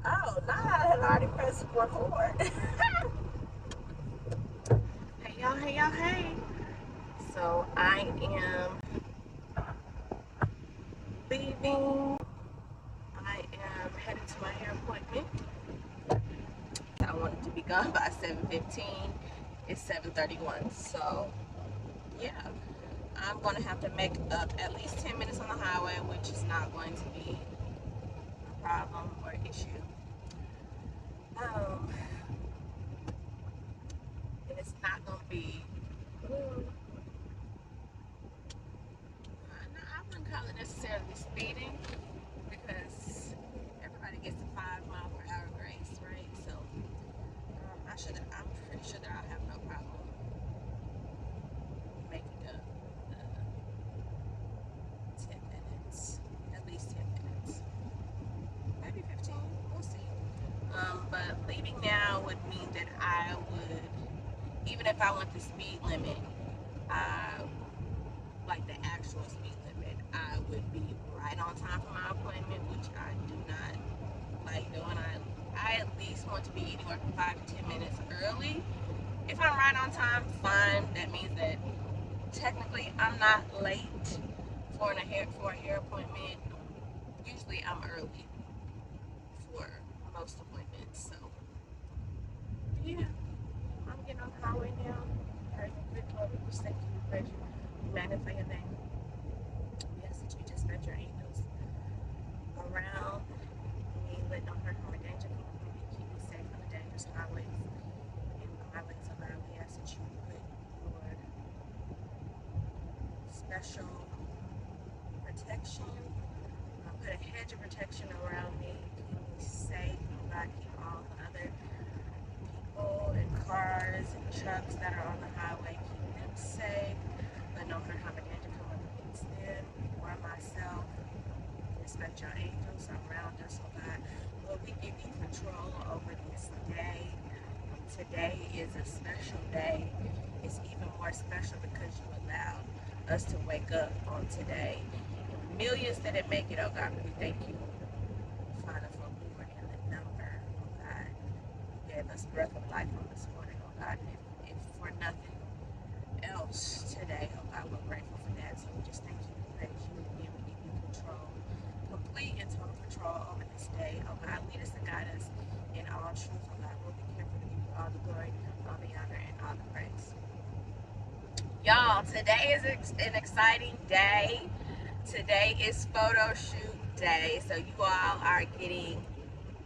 Oh, now I had already pressed record. Hey y'all, hey y'all, hey. So I am leaving. I am headed to my hair appointment. I wanted to be gone by 7:15. It's 7:31. So yeah, I'm going to have to make up at least 10 minutes on the highway, which is not going to be a problem or issue. Um, and it's not going to be. No, I wouldn't call it necessarily speeding because everybody gets a 5 mile per hour grace, right? So I'm pretty sure that I'll have no problem making up 10 minutes, at least 10 minutes, maybe 15. We'll see. But leaving now would mean that I would, even if I went the speed limit, I like the actual speed limit, I would be right on time for my appointment, which I do not like doing. I at least want to be anywhere from 5 to 10 minutes early. If I'm right on time, fine. That means that technically I'm not late for a hair appointment. Usually I'm early for most appointments. So yeah, I'm getting on the highway now. Pray for good Lord, we just thank you, we praise you, we magnify your name. We ask that you just let your angels around me, let no hurt, harm, or danger come upon me, keep me safe on the dangerous highways and byways of life. We ask that you put your special protection, put a hedge of protection around me, keep me safe, oh God, keep all the other people and cars and trucks that are on the highway, keep them safe, let no hurt, harm, or danger come up against them or myself. Dispatch your angels around us, oh God. Lord, we give you control over this day. Today is a special day. It's even more special because you allowed us to wake up on today. And millions that didn't make it, oh God, we thank you, Father, for we were in the number, oh God. You gave us breath of life on this morning, oh God. And if for nothing else today, oh God, we're grateful for that. So we just thank you and praise you. And again, we give you control, complete and total control over this day. Oh God, lead us and guide us in all truth. Oh God, we'll be careful to give you all the glory, all the honor, and all the praise. Y'all, today is an exciting day. Today is photo shoot day. So you all are getting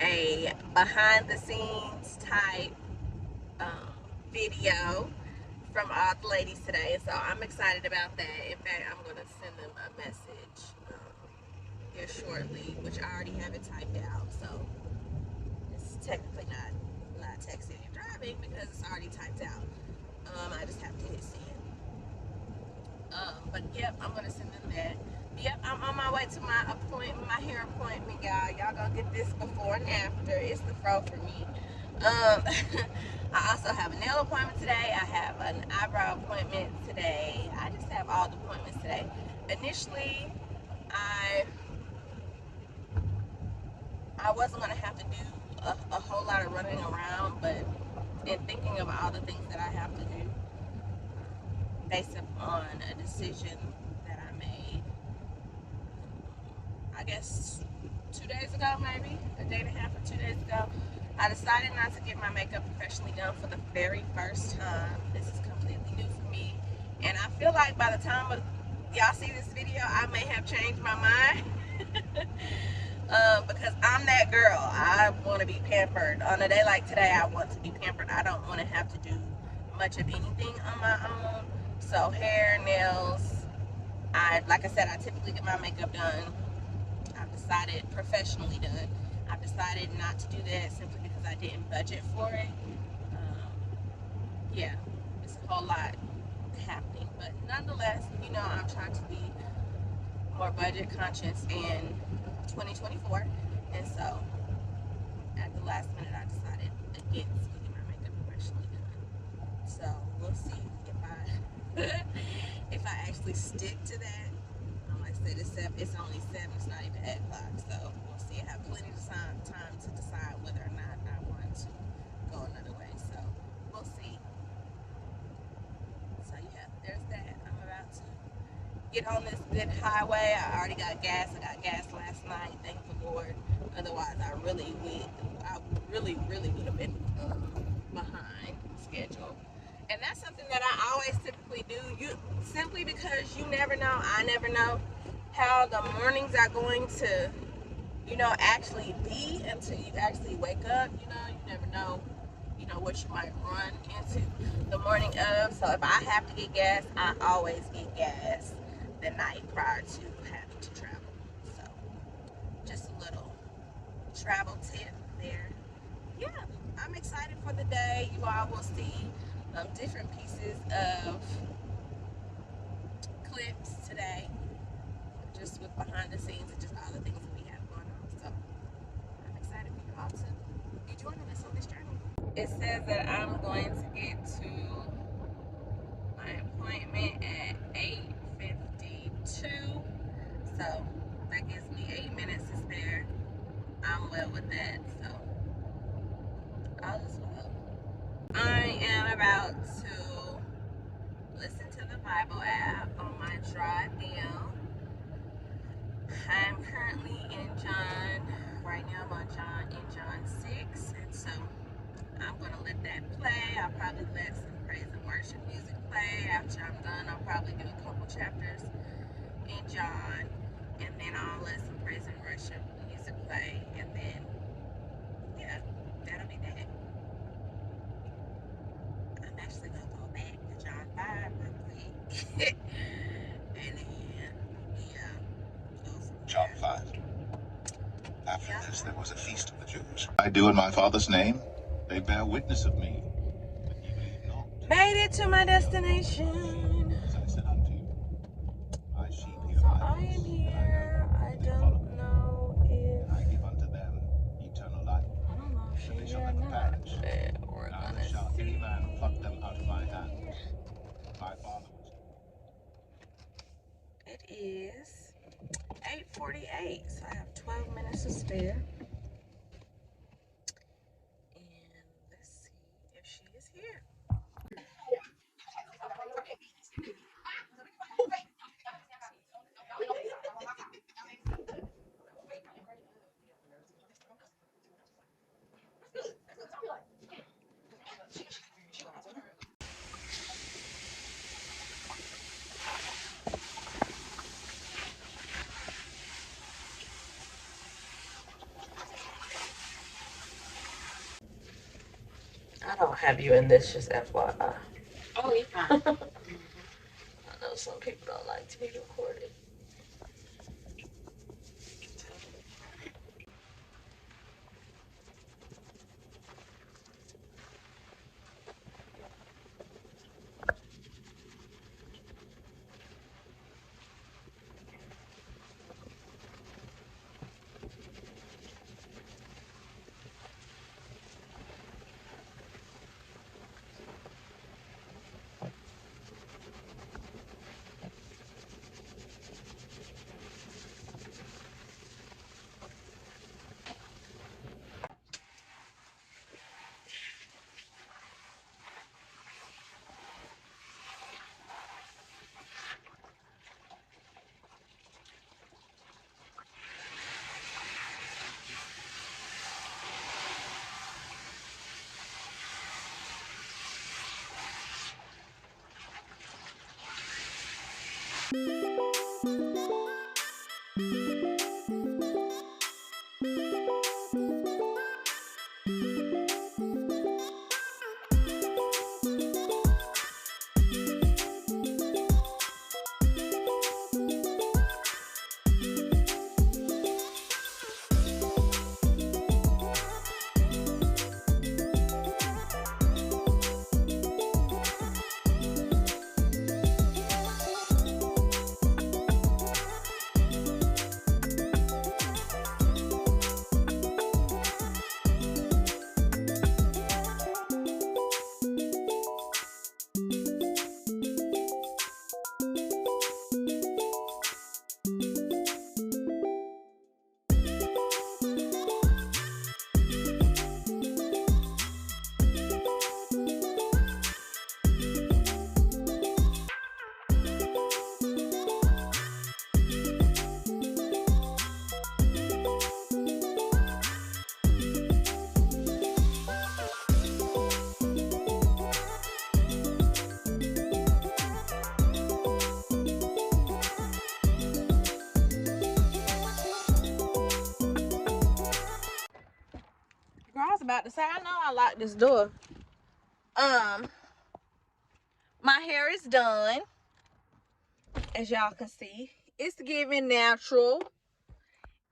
a behind the scenes type um, video from all the ladies today. So I'm excited about that. In fact, I'm going to send them a message here shortly, which I already have it typed out. So it's technically not texting and driving because it's already typed out. I just have to hit send. But yep, I'm gonna send them that. Yep, I'm on my way to my appointment, my hair appointment, y'all. Y'all gonna get this before and after. It's the fro for me. I also have a nail appointment today. I have an eyebrow appointment today. I just have all the appointments today. Initially, I wasn't gonna have to do a whole lot of running around, but in thinking of all the things that I have to do, based upon a decision that I made, I guess 2 days ago, maybe a day and a half or 2 days ago, I decided not to get my makeup professionally done for the very first time. This is completely new for me, and I feel like by the time y'all see this video, I may have changed my mind. Because I'm that girl. I want to be pampered. On a day like today, I want to be pampered. I don't want to have to do much of anything on my own. So hair, nails, like I said, I typically get my makeup done. I've decided professionally done. I've decided not to do that simply because I didn't budget for it. Yeah, it's a whole lot happening, but nonetheless, I'm trying to be more budget conscious in 2024, and so at the last minute, I decided against getting my makeup professionally done. So we'll see if I if I actually stick to that. Like I said it's only 7. It's not even 8 o'clock. So we'll see. I have plenty of time to decide whether or not I want to go another way. So we'll see. So yeah, there's that. I'm about to get on this good highway. I already got gas. I got gas last night. Thank the Lord. Otherwise, I really would have been behind schedule. And that's something that I always typically do. Simply because you never know. I never know how the mornings are going to, actually be until you actually wake up. You never know, what you might run into the morning of. So if I have to get gas, I always get gas the night prior to having to travel. So just a little travel tip there. Yeah, I'm excited for the day. You all will see different pieces of clips today, just with behind the scenes and just all the things that we have going on. So I'm excited for you all to be joining us on this journey. It says that I'm going to get to my appointment at 8:52. So that gives me 8 minutes to spare. I'm well with that. So all is well. I am about to listen to the Bible app on my drive down. I'm currently in John. Right now I'm on John 6, and so I'm gonna let that play. I'll probably let some praise and worship music play. After I'm done, I'll probably do a couple chapters in John, and then I'll let some praise and worship music play, and then yeah, that'll be that. I'm actually gonna go back to John 5 real quick. And then, yeah. John 5. After this, there was a feast of the Jews. I do in my Father's name. They bear witness of me, but ye believe not. Made it to my destination. As I said unto you, my sheep hear So my I voice, am and I here. know, I and they follow me. don't know if. And I give unto them eternal life, I don't know if and they she's shall here or never not. perish, But we're neither gonna shall see. any man pluck them out of my hand. My Father was. It is 8:48, so I have 12 minutes to spare. And let's see if she is here. I don't have you in this, just FYI. Oh, yeah. I know some people don't like to be recorded. about to say. I know I locked this door. My hair is done. As y'all can see, it's giving natural.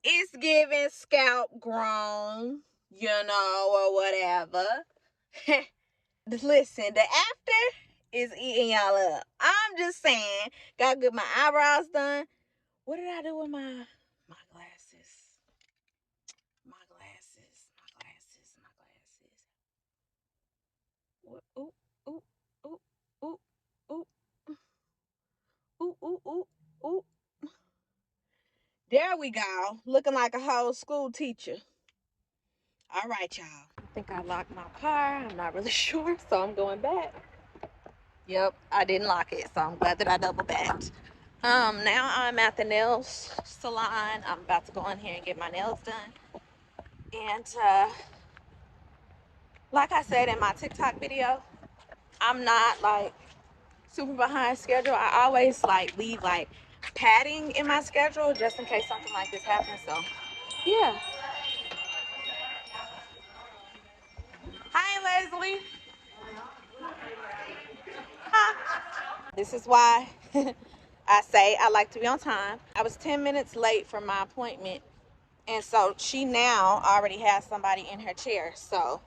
It's giving scalp grown, you know, or whatever. Listen, the after is eating y'all up. I'm just saying, gotta get my eyebrows done. What did I do with my glasses? My glasses. Ooh, ooh, ooh, ooh, ooh, ooh, ooh, ooh, ooh. There we go. Looking like a whole school teacher. All right, y'all. I think I locked my car. I'm not really sure, so I'm going back. Yep, I didn't lock it, so I'm glad that I double backed. Now I'm at the nails salon. I'm about to go in here and get my nails done. And like I said in my TikTok video, I'm not like super behind schedule. I always like leave like padding in my schedule just in case something like this happens. So yeah. Hi, Leslie. This is why I say I like to be on time. I was 10 minutes late for my appointment, and so she now already has somebody in her chair. So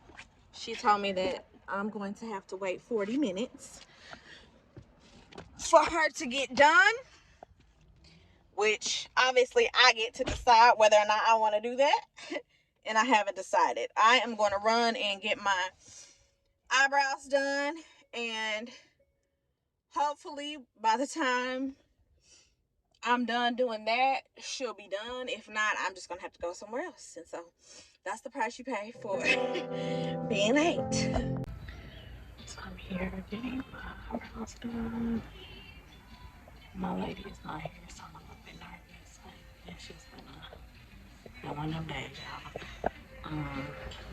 she told me that I'm going to have to wait 40 minutes for her to get done, which obviously I get to decide whether or not I want to do that. And I haven't decided. I am going to run and get my eyebrows done, and hopefully by the time I'm done doing that, she'll be done. If not, I'm just gonna have to go somewhere else. And so that's the price you pay for being late. So I'm here getting my eyebrows done. My lady is not here, so I'm a little bit nervous. And she's gonna one of them days, y'all.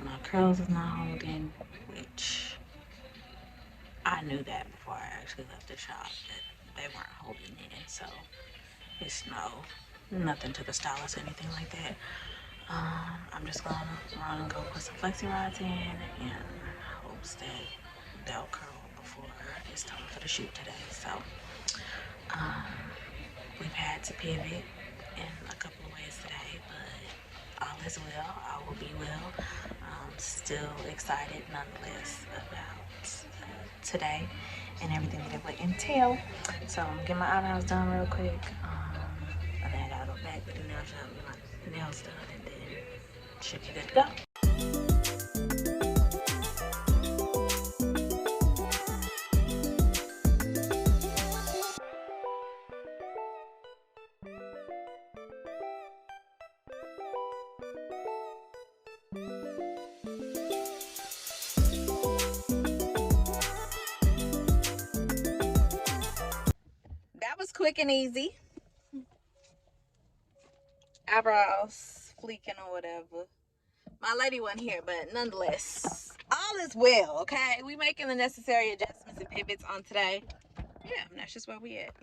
My curls is not holding, which I knew that before I actually left the shop that they weren't holding in. So it's nothing to the stylist or anything like that. I'm just gonna run and go put some flexi rods in and hopes that they'll curl before it's time for the shoot today. So we've had to pivot in a couple of ways today, but all is well. All will be well. I'm still excited nonetheless about today and everything that it would entail. So I'm gonna get my eyebrows done real quick. And then I gotta go back to the nail shop and get my nails done, and then should be good to go. That was quick and easy. Eyebrows fleeking or whatever. My lady wasn't here, but nonetheless, all is well, okay? We making the necessary adjustments and pivots on today. Yeah, and that's just where we at.